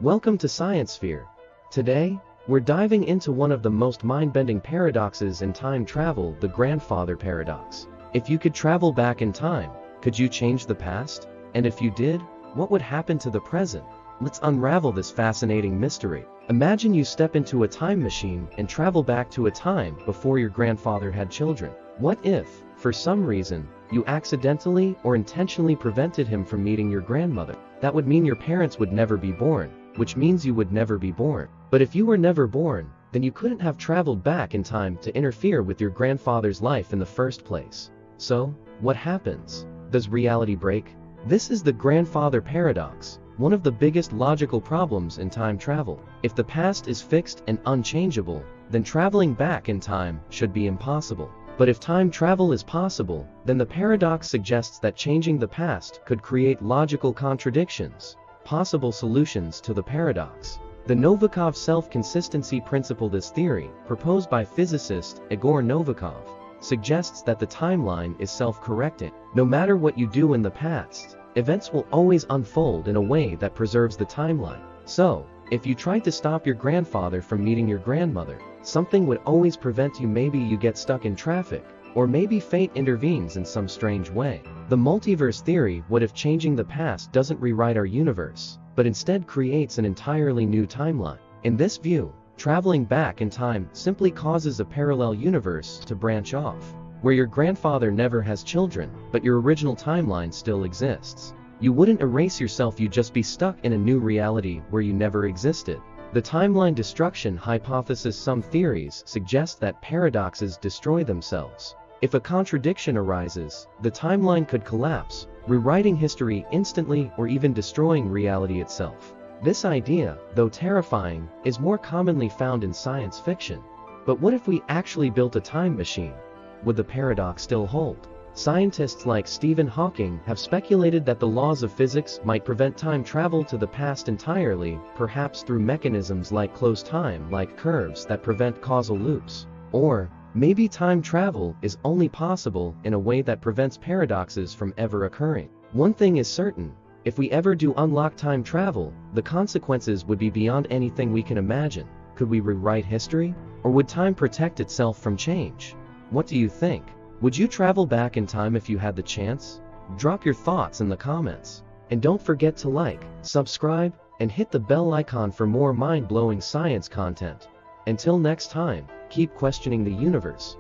Welcome to Science Sphere. Today, we're diving into one of the most mind-bending paradoxes in time travel, the grandfather paradox. If you could travel back in time, could you change the past? And if you did, what would happen to the present? Let's unravel this fascinating mystery. Imagine you step into a time machine and travel back to a time before your grandfather had children. What if, for some reason, you accidentally or intentionally prevented him from meeting your grandmother? That would mean your parents would never be born, which means you would never be born. But if you were never born, then you couldn't have traveled back in time to interfere with your grandfather's life in the first place. So, what happens? Does reality break? This is the grandfather paradox, one of the biggest logical problems in time travel. If the past is fixed and unchangeable, then traveling back in time should be impossible. But if time travel is possible, then the paradox suggests that changing the past could create logical contradictions. Possible solutions to the paradox. The Novikov self-consistency principle. This theory, proposed by physicist Igor Novikov, suggests that the timeline is self-correcting. No matter what you do in the past, events will always unfold in a way that preserves the timeline. So, if you tried to stop your grandfather from meeting your grandmother, something would always prevent you. Maybe you get stuck in traffic, or maybe fate intervenes in some strange way. The multiverse theory. What if changing the past doesn't rewrite our universe, but instead creates an entirely new timeline? In this view, traveling back in time simply causes a parallel universe to branch off, where your grandfather never has children, but your original timeline still exists. You wouldn't erase yourself, you'd just be stuck in a new reality where you never existed. The timeline destruction hypothesis. Some theories suggest that paradoxes destroy themselves. If a contradiction arises, the timeline could collapse, rewriting history instantly or even destroying reality itself. This idea, though terrifying, is more commonly found in science fiction. But what if we actually built a time machine? Would the paradox still hold? Scientists like Stephen Hawking have speculated that the laws of physics might prevent time travel to the past entirely, perhaps through mechanisms like closed time-like curves that prevent causal loops. Or, maybe time travel is only possible in a way that prevents paradoxes from ever occurring. One thing is certain: if we ever do unlock time travel, the consequences would be beyond anything we can imagine. Could we rewrite history? Or would time protect itself from change? What do you think? Would you travel back in time if you had the chance? Drop your thoughts in the comments. And don't forget to like, subscribe, and hit the bell icon for more mind-blowing science content. Until next time, keep questioning the universe.